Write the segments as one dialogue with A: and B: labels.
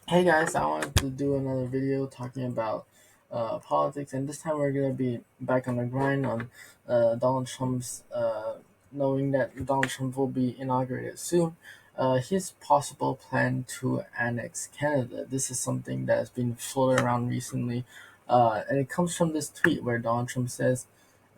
A: Hey guys, I wanted to do another video talking about politics, and this time we're gonna be back on the grind on Donald Trump's. Knowing that Donald Trump will be inaugurated soon, his possible plan to annex Canada. This is something that has been floated around recently, and it comes from this tweet where Donald Trump says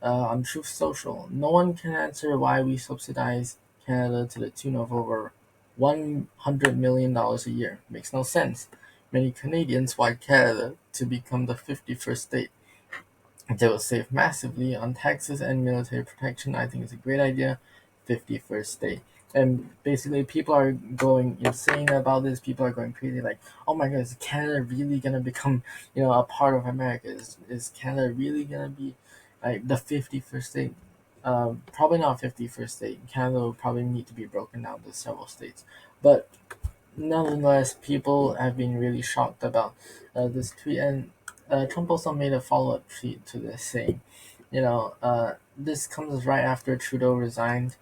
A: on Truth Social, no one can answer why we subsidize Canada to the tune of over $100 million a year. Makes no sense. Many Canadians want Canada to become the 51st state. They will save massively on taxes and military protection. I think it's a great idea. 51st state. And basically, people are going insane about this. People are going crazy, like, "Oh my God, is Canada really gonna become, a part of America? Is Canada really gonna be like the 51st state?" Probably not 51st state. Canada will probably need to be broken down to several states, but nonetheless, people have been really shocked about this tweet, and Trump also made a follow-up tweet to this, saying, this comes right after Trudeau resigned,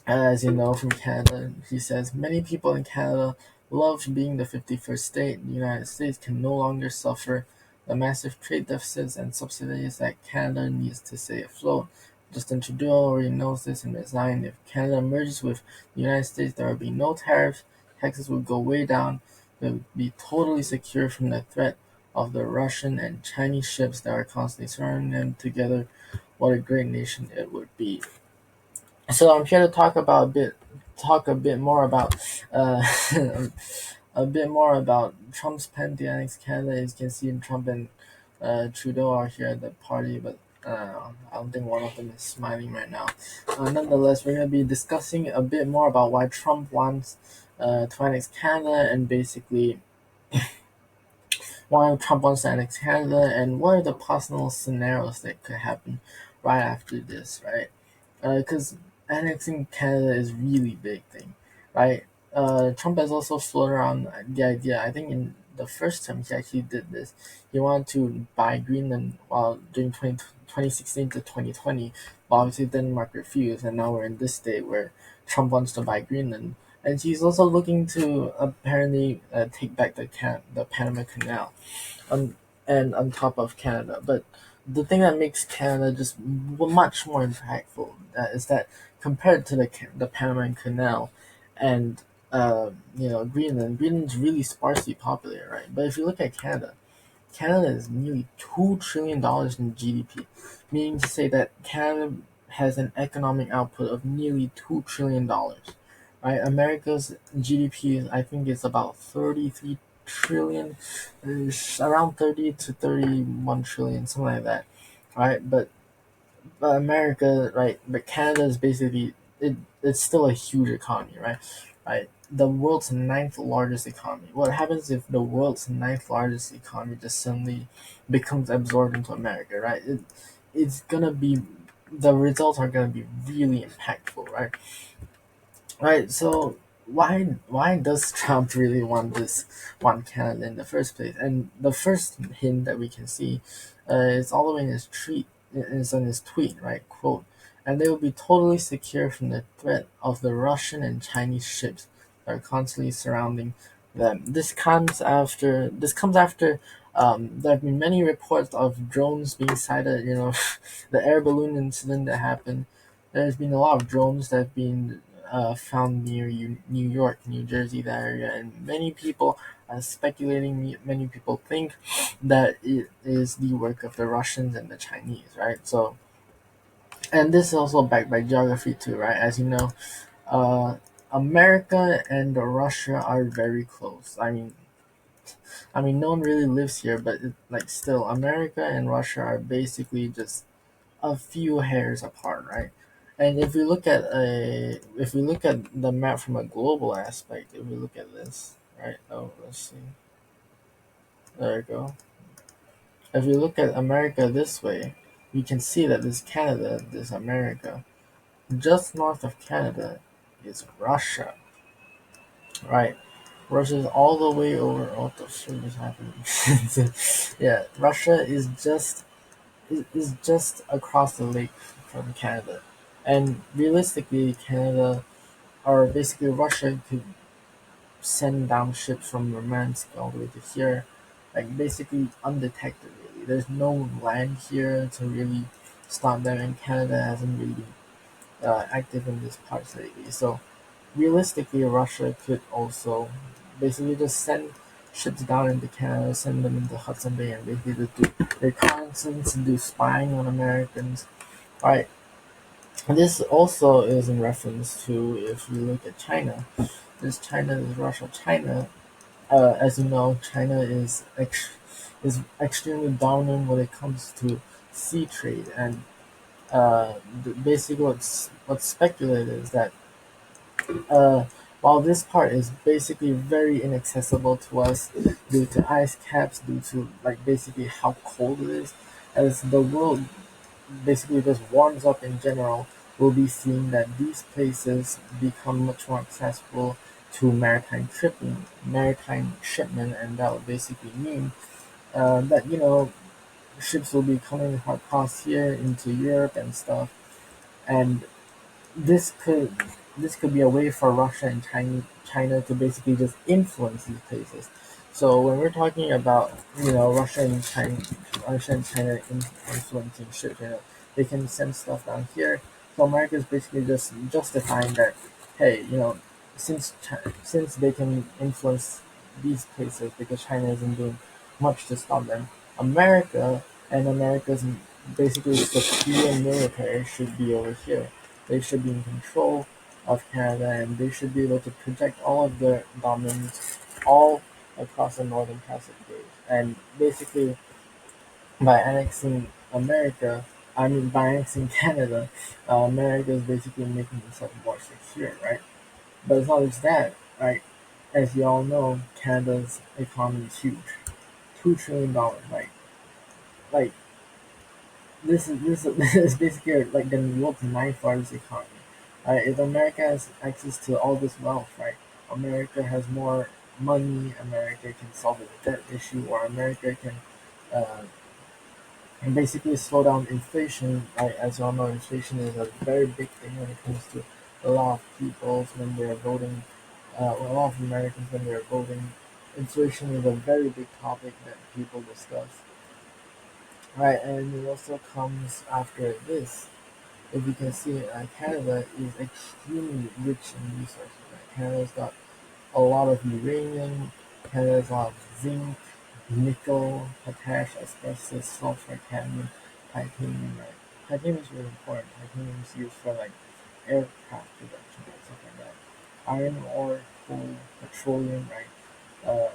A: as you know, from Canada. He says many people in Canada love being the 51st state. The United States can no longer suffer the massive trade deficits and subsidies that Canada needs to stay afloat. Justin Trudeau already knows this and resigned. If Canada merges with the United States, there will be no tariffs. Taxes would go way down. They would be totally secure from the threat of the Russian and Chinese ships that are constantly surrounding them together. What a great nation it would be. So I'm here to talk a bit more about uh, a bit more about Trump's plan to annex Canada. As you can see, Trump and Trudeau are here at the party, but I don't think one of them is smiling right now. Nonetheless, we're going to be discussing a bit more about why Trump wants to annex Canada, and basically why Trump wants to annex Canada, and what are the possible scenarios that could happen right after this, right? Because annexing Canada is really big thing, right? Trump has also floated around the idea. I think in the first term he actually did this. He wanted to buy Greenland while during 2016 to 2020, but obviously Denmark refused, and now we're in this state where Trump wants to buy Greenland. And he's also looking to apparently take back the Panama Canal, on and on top of Canada. But the thing that makes Canada just much more impactful is that compared to the Panama Canal and Greenland, Greenland's really sparsely populated, right? But if you look at Canada, Canada is nearly $2 trillion in GDP, meaning to say that Canada has an economic output of nearly $2 trillion. Right? America's GDP, I think, is about 33 trillion, around 30 to 31 trillion, something like that. Right? But America, right? But Canada is basically it's still a huge economy, right? Right. The world's ninth largest economy. What happens if the world's ninth largest economy just suddenly becomes absorbed into America, right? It's gonna be the results are gonna be really impactful, right? Right. So why does Trump really want Canada in the first place? And the first hint that we can see is all the way in his tweet. Is in his tweet, right? Quote: "And they will be totally secure from the threat of the Russian and Chinese ships that are constantly surrounding them." This comes after there have been many reports of drones being sighted. The air balloon incident that happened. There's been a lot of drones that have been found near New York, New Jersey, that area, and many people are speculating. Many people think that it is the work of the Russians and the Chinese, right? So, and this is also backed by geography too, right? As you know, uh, America and Russia are very close. I mean, no one really lives here, but like still, America and Russia are basically just a few hairs apart, right? And if we look at the map from a global aspect, if we look at this, right? Oh, let's see. There we go. If we look at America this way, we can see that this Canada, this America. Just north of Canada is Russia, right? Russia's all the way over. What the shit is happening? Yeah, Russia is just across the lake from Canada, and realistically, Canada or basically Russia could send down ships from Murmansk all the way to here, like basically undetected. Really, there's no land here to really stop them, and Canada hasn't really been active in this part lately. So realistically, Russia could also basically just send ships down into Canada, send them into Hudson Bay, and basically just do reconnaissance and do spying on Americans. Right. This also is in reference to if you look at China. There's China, there's Russia. China, as you know, China is extremely dominant when it comes to sea trade, and basically what's speculated is that uh, while this part is basically very inaccessible to us due to ice caps, due to like basically how cold it is, as the world basically just warms up in general, we'll be seeing that these places become much more accessible to maritime shipment, and that would basically mean that ships will be coming across here into Europe and stuff, and this could this could be a way for Russia and China to basically just influence these places. So when we're talking about Russia and China influencing ships, they can send stuff down here. So America is basically just justifying that, hey, since they can influence these places because China isn't doing much to stop them, America and America's basically superior military should be over here. They should be in control of Canada, and they should be able to project all of their dominance all across the northern Pacific. And basically, by annexing America, I mean by annexing Canada, America is basically making itself more secure, right? But it's not just that, right? As you all know, Canada's economy is huge, $2 trillion, like this is basically like the world's ninth largest economy. If America has access to all this wealth, right? America has more money. America can solve the debt issue, or America can uh, basically slow down inflation. Right? As you all know, inflation is a very big thing when it comes to a lot of people when they're voting. A lot of Americans when they're voting, inflation is a very big topic that people discuss. Right, and it also comes after this. If you can see, Canada is extremely rich in resources. Right? Canada's got a lot of uranium, Canada's got zinc, nickel, potash, asbestos, sulfur, cadmium, titanium. Right? Titanium is really important. Titanium is used for like aircraft production and stuff like that. Iron ore, coal, petroleum. Right?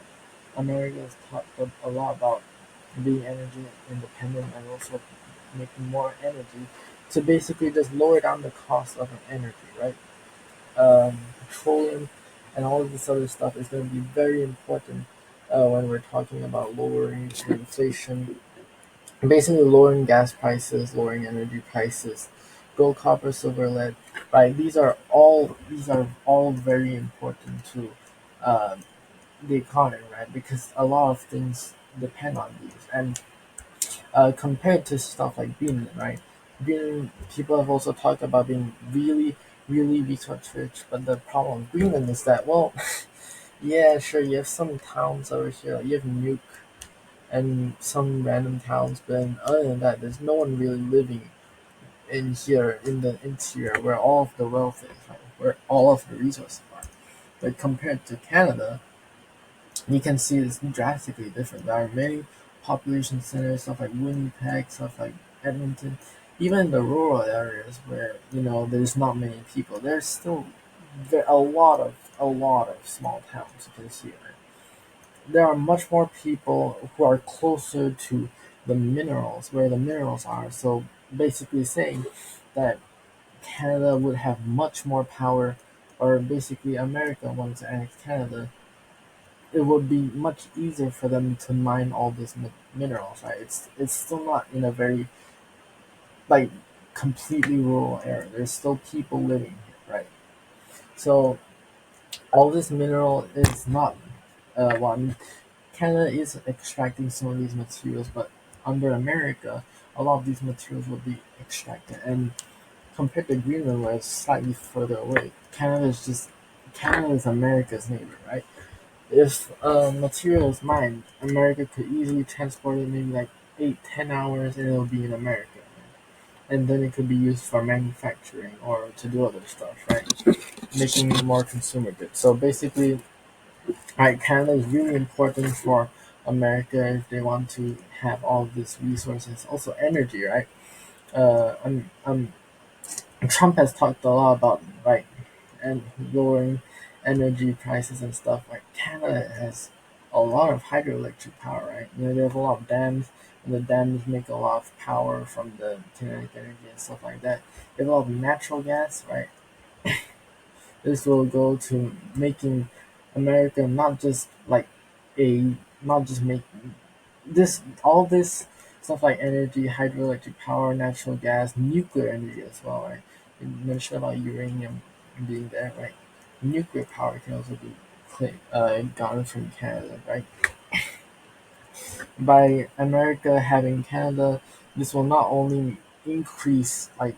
A: America has talked a lot about being energy independent and also making more energy to basically just lower down the cost of an energy, right? Petroleum and all of this other stuff is going to be very important when we're talking about lowering inflation, basically lowering gas prices, lowering energy prices, gold, copper, silver, lead, right? These are all very important to uh, the economy, right? Because a lot of things depend on these, and compared to stuff like Greenland, right? Greenland people have also talked about being really, really resource rich, but the problem with Greenland is that, well, yeah, sure, you have some towns over here, like you have Nuuk and some random towns, but then other than that, there's no one really living in here in the interior where all of the wealth is, right? Where all of the resources are. But compared to Canada, you can see it's drastically different. There are many population centers, stuff like Winnipeg, stuff like Edmonton, even the rural areas where there's not many people. There's still a lot of small towns you can see. Right? There are much more people who are closer to the minerals, where the minerals are. So basically saying that Canada would have much more power, or basically America wanted to annex Canada, it would be much easier for them to mine all these minerals, right? It's still not in a very like completely rural area. There's still people living here, right? So all this mineral is not well, I mean, Canada is extracting some of these materials, but under America, a lot of these materials will be extracted. And compared to Greenland, where it's slightly further away, Canada is America's neighbor, right? If material is mined, America could easily transport it maybe like 8, 10 hours, and it'll be in America, and then it could be used for manufacturing or to do other stuff, right? Making more consumer goods. So basically, right, Canada is really important for America if they want to have all of these resources. Also, energy, right? Uh, um, um, Trump has talked a lot about like and lowering energy prices and stuff. Like Canada has a lot of hydroelectric power, right? They have a lot of dams, and the dams make a lot of power from the kinetic energy and stuff like that. They have a lot of natural gas, right? This will go to making America not just like a not just make this all this stuff like energy, hydroelectric power, natural gas, nuclear energy as well, right? You mentioned about uranium being there, right? Nuclear power can also be gotten from Canada, right? By America having Canada, this will not only increase like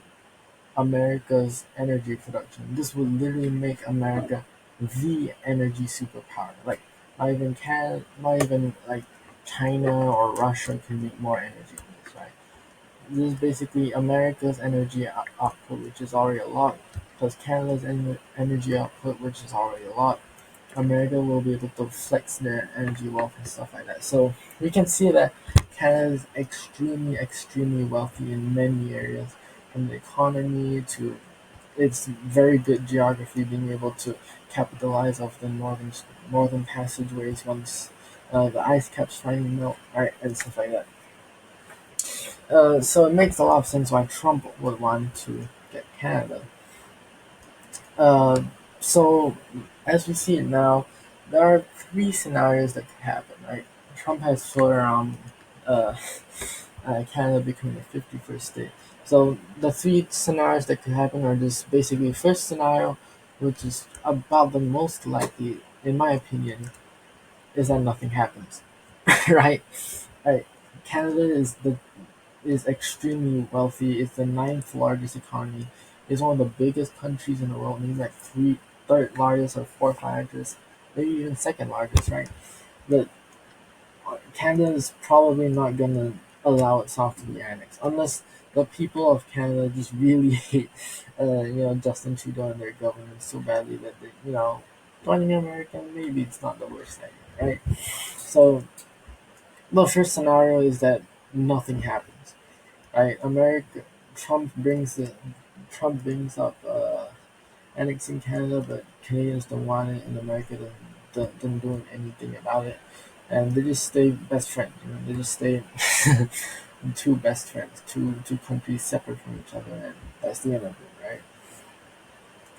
A: America's energy production. This would literally make America the energy superpower. Like not even like China or Russia can make more energy than this, right? This is basically America's energy output, which is already a lot, plus Canada's energy output, which is already a lot. America will be able to flex their energy wealth and stuff like that. So we can see that Canada is extremely, extremely wealthy in many areas, from the economy to its very good geography, being able to capitalize off the northern passageways once the ice caps finally melt, right, and stuff like that. So it makes a lot of sense why Trump would want to get Canada. Uh, so as we see it now, there are three scenarios that could happen, right? Trump has floated around uh, Canada becoming the 51st state. So the three scenarios that could happen are just basically first scenario, which is about the most likely, in my opinion, is that nothing happens, right? Right. Canada is extremely wealthy. It's the ninth largest economy. It's one of the biggest countries in the world, maybe like third largest or fourth largest, maybe even second largest, right? But Canada is probably not gonna allow itself to be annexed unless the people of Canada just really hate, Justin Trudeau and their government so badly that joining America maybe it's not the worst idea, right? So the first scenario is that nothing happens, right? Trump brings up annexing Canada, but Canadians don't want it, and America doesn't do anything about it, and they just stay best friends. They just stay two best friends, two countries separate from each other, and that's the end of it, right?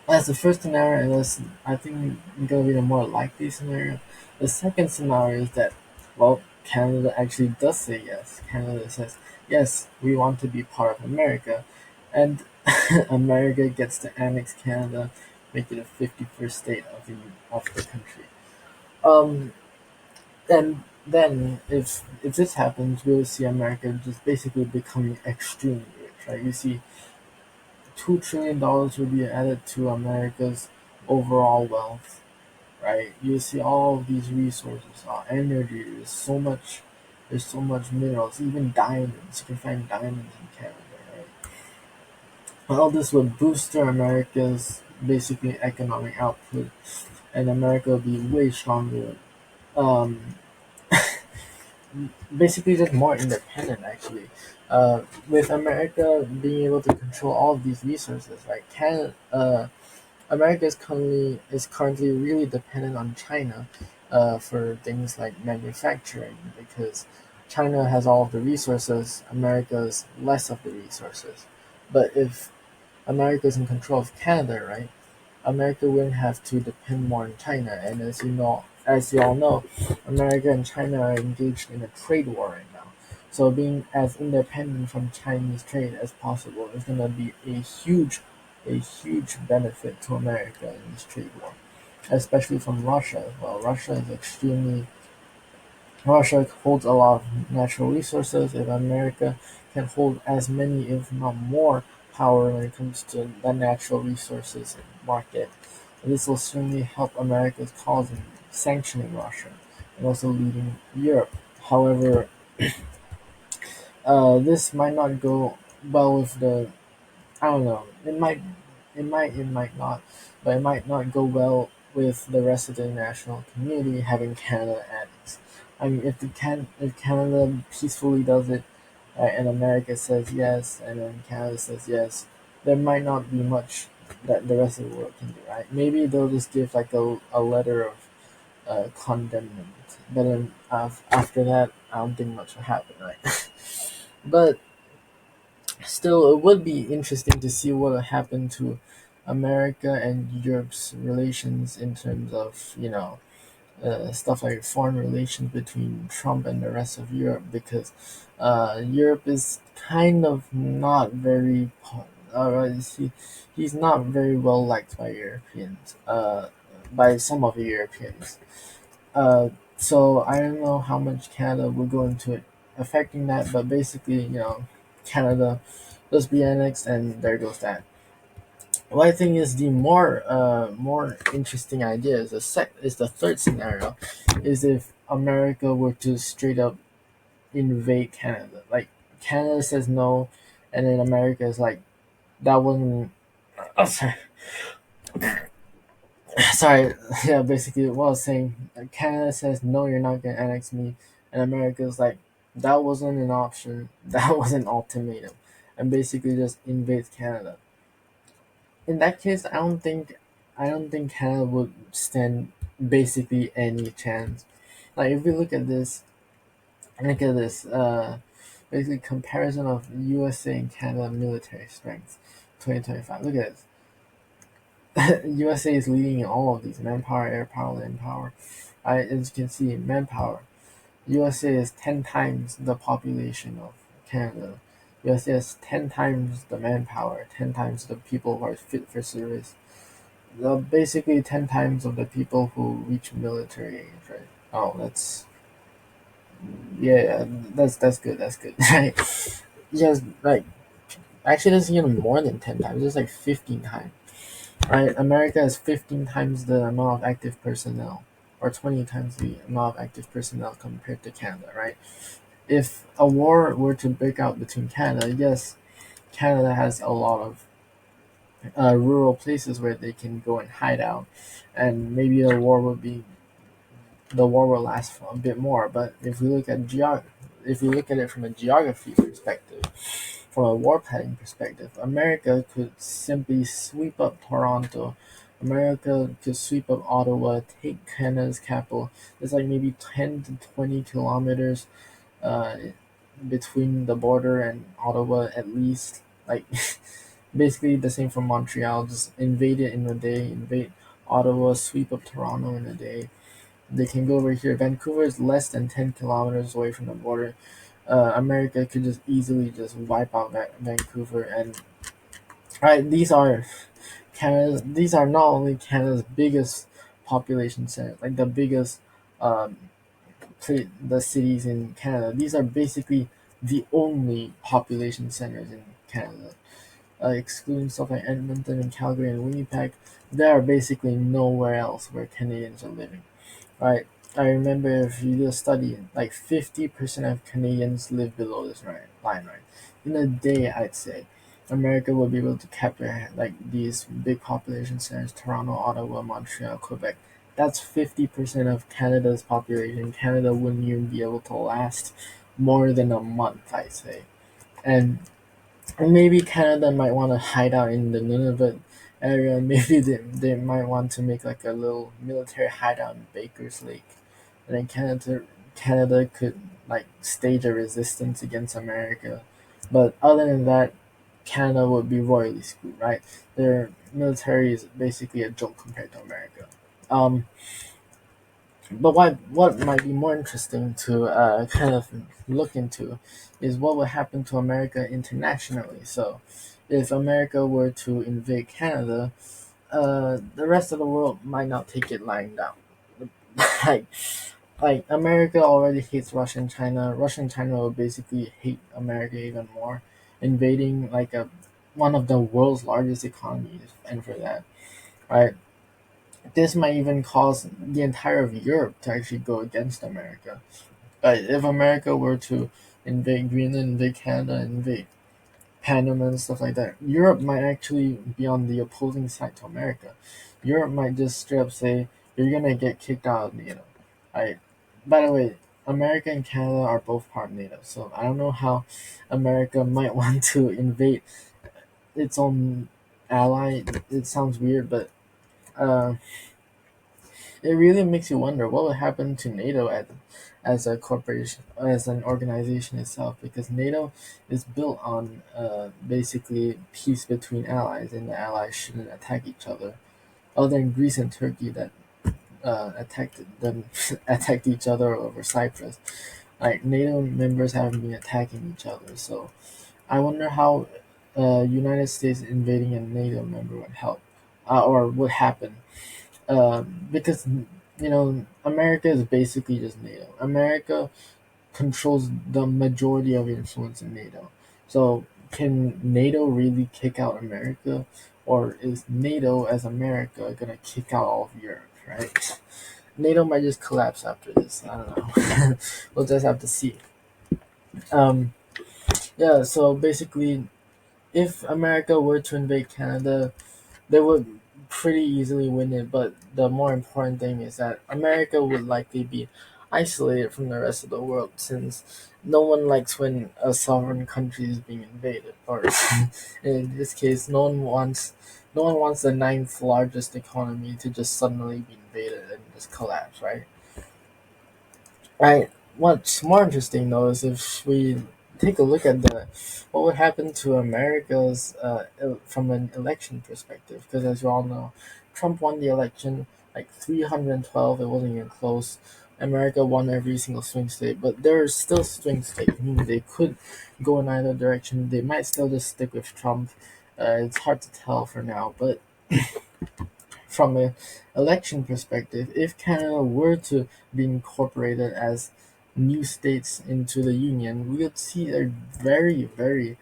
A: That's the first scenario, and that's I think gonna be the more likely scenario. The second scenario is that, well, Canada actually does say yes. Canada says yes, we want to be part of America, and America gets to annex Canada, make it a 51st state of the country. Um, and then if this happens, we'll see America just basically becoming extremely rich, right? You see $2 trillion will be added to America's overall wealth, right? You see all of these resources, energy. There's so much minerals, even diamonds. You can find diamonds in Canada, right? All this would boost America's basically economic output, and America will be way stronger. Um, Basically, just more independent, actually. With America being able to control all of these resources, right? America is currently really dependent on China for things like manufacturing because China has all of the resources, America's less of the resources. But if America is in control of Canada, right? America wouldn't have to depend more on China. And as you all know, America and China are engaged in a trade war right now. So being as independent from Chinese trade as possible is going to be a huge benefit to America in this trade war, especially from Russia as well. Russia holds a lot of natural resources. If America can hold as many, if not more, power when it comes to the natural resources and market, this will certainly help America's cause sanctioning Russia and also leading Europe. However, this might not go well with the. I don't know. It might not, but it might not go well with the rest of the international community having Canada annexed. I mean, if Canada peacefully does it, and America says yes, and then Canada says yes, there might not be much that the rest of the world can do, right? Maybe they'll just give like a letter of condemnation, but then after that, I don't think much will happen, right? But still, it would be interesting to see what will happen to America and Europe's relations in terms of stuff like foreign relations between Trump and the rest of Europe, because Europe is kind of not very he's not very well liked by Europeans, by some of the Europeans. Uh, so I don't know how much Canada will go into it affecting that, but basically, Canada just be annexed, and there goes that. What I think is the more interesting idea is the third scenario, is if America were to straight up invade Canada. Like Canada says no, and then America is like that wasn't. Oh, sorry, sorry. Yeah, basically what I was saying. Canada says no, you're not gonna annex me, and America's like that wasn't an option. That was an ultimatum, and basically just invades Canada. In that case, I don't think Canada would stand basically any chance. Like if we look at this, basically comparison of USA and Canada military strength, 2025. Look at this. USA is leading in all of these: manpower, air power, land power. As you can see, manpower. USA is 10 times the population of Canada. USA has 10 times the manpower, 10 times the people who are fit for service, basically 10 times of the people who reach military age, right? Oh, yeah, that's good, that's good, right? Yes, like, actually, that's even more than 10 times, it's like 15 times, right? America has 15 times the amount of active personnel, or 20 times the amount of active personnel compared to Canada, right? If a war were to break out between Canada, yes, Canada has a lot of rural places where they can go and hide out, and maybe the war will last for a bit more. But if we look at it from a geography perspective, from a war planning perspective, America could simply sweep up Toronto. America could sweep up Ottawa, take Canada's capital. There's like maybe 10 to 20 kilometers uh, between the border and Ottawa, at least. Like basically the same for Montreal. Just invade it in a day. Invade Ottawa, sweep up Toronto in a day. They can go over here. Vancouver is less than 10 kilometers away from the border. America could just easily just wipe out Vancouver, and right, these are not only Canada's biggest population center, like the biggest um, the cities in Canada. These are basically the only population centers in Canada, excluding stuff like Edmonton and Calgary and Winnipeg. There are basically nowhere else where Canadians are living. Right. I remember if you do a study, like 50% of Canadians live below this line, right? In a day, I'd say America will be able to capture like these big population centers: Toronto, Ottawa, Montreal, Quebec. That's 50% of Canada's population. Canada wouldn't even be able to last more than a month, I'd say. And maybe Canada might want to hide out in the Nunavut area. Maybe they might want to make like a little military hideout in Baker's Lake. And then Canada could like stage a resistance against America. But other than that, Canada would be royally screwed, right? Their military is basically a joke compared to America. Um, but what might be more interesting to kind of look into is what would happen to America internationally. So, if America were to invade Canada, the rest of the world might not take it lying down. like, like America already hates Russia and China. Russia and China will basically hate America even more, invading like a one of the world's largest economies, and for that, right? This might even cause the entire of Europe to actually go against America. If America were to invade Greenland, invade Canada, invade Panama and stuff like that, Europe might actually be on the opposing side to America. Europe might just straight up say, "You're gonna get kicked out of NATO." Right? By the way, America and Canada are both part of NATO, so I don't know how America might want to invade its own ally. It sounds weird, but uh, it really makes you wonder what would happen to NATO as a corporation, as an organization itself, because NATO is built on basically peace between allies, and the allies shouldn't attack each other. Other than Greece and Turkey that attacked them, attacked each other over Cyprus. Like NATO members haven't been attacking each other, so I wonder how United States invading a NATO member would help, or would happen, because America is basically just NATO. America controls the majority of influence in NATO. So can NATO really kick out America, or is NATO as America gonna kick out all of Europe? Right? NATO might just collapse after this. I don't know. We'll just have to see. Um, yeah. So basically, if America were to invade Canada, they would pretty easily win it, but the more important thing is that America would likely be isolated from the rest of the world, since no one likes when a sovereign country is being invaded. Or in this case, no one wants the ninth largest economy to just suddenly be invaded and just collapse, right? Right. What's more interesting though is if we take a look at the what would happen to America's from an election perspective, because as you all know, Trump won the election like 312. It wasn't even close. America won every single swing state, but there are still swing states, meaning they could go in either direction. They might still just stick with Trump. It's hard to tell for now, but from an election perspective, if Canada were to be incorporated as new states into the Union, we would see a very, very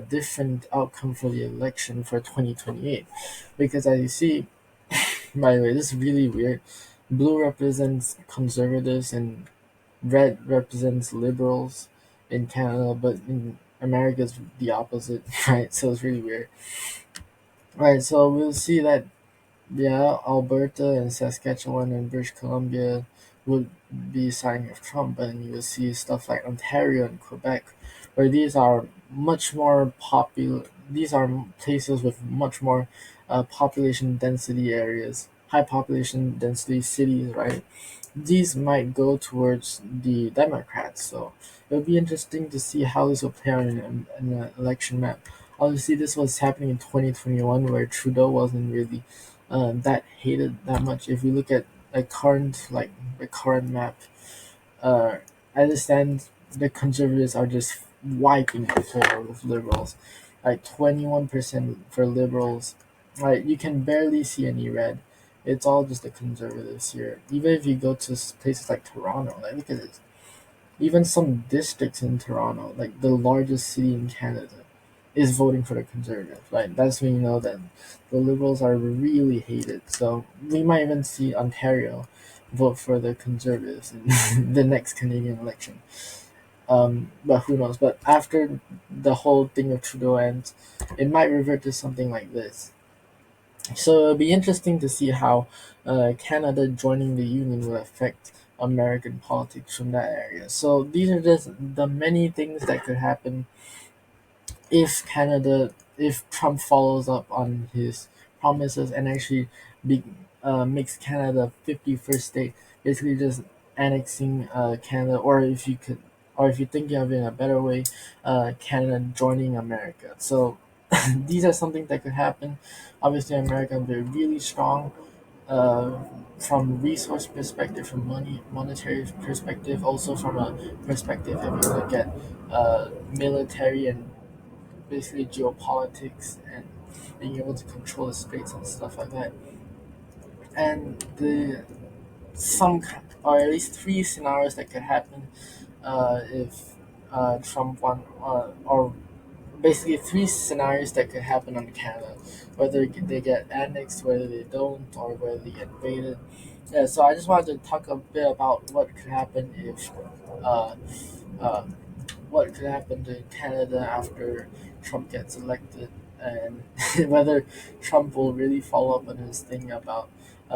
A: different outcome for the election for 2028. Because as you see, by the way, this is really weird. Blue represents conservatives and red represents liberals in Canada, but in America it's the opposite, right? So it's really weird. Right, so we'll see that yeah, Alberta and Saskatchewan and British Columbia would be siding with Trump, and you will see stuff like Ontario and Quebec, where these are much more popular. These are places with much more population density areas, high population density cities, right? These might go towards the Democrats. So it'll be interesting to see how this will play out in the election map. Obviously, this was happening in 2021, where Trudeau wasn't really that hated that much. If you look at the current map, uh, I understand the conservatives are just wiping the floor with liberals, like 21% for liberals. Like you can barely see any red. It's all just the conservatives here. Even if you go to places like Toronto, like look at this. Even some districts in Toronto, like the largest city in Canada, is voting for the conservative. Right? That's when you know that the liberals are really hated. So we might even see Ontario vote for the conservatives in the next Canadian election. But who knows? But after the whole thing of Trudeau ends, it might revert to something like this. So it'll be interesting to see how Canada joining the union will affect American politics from that area. So these are just the many things that could happen if Trump follows up on his promises and actually be, makes Canada 51st state, basically just annexing Canada, or if you're thinking of it in a better way, Canada joining America. So these are something that could happen. Obviously, America will be really strong uh, from resource perspective, from monetary perspective, also from a perspective if you look at military and basically geopolitics and being able to control the states and stuff like that. And the or at least three scenarios that could happen if Trump won, or basically three scenarios that could happen on Canada, whether they get annexed, whether they don't, or whether they get invaded. Yeah, so I just wanted to talk a bit about what could happen if uh, uh, what could happen to Canada after Trump gets elected, and whether Trump will really follow up on his thing about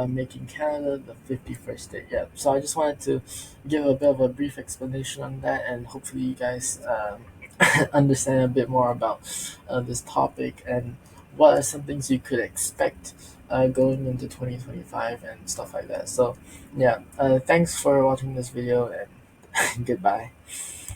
A: making Canada the 51st state. Yeah, so I just wanted to give a bit of a brief explanation on that, and hopefully you guys understand a bit more about this topic and what are some things you could expect going into 2025 and stuff like that. So, yeah, thanks for watching this video and goodbye.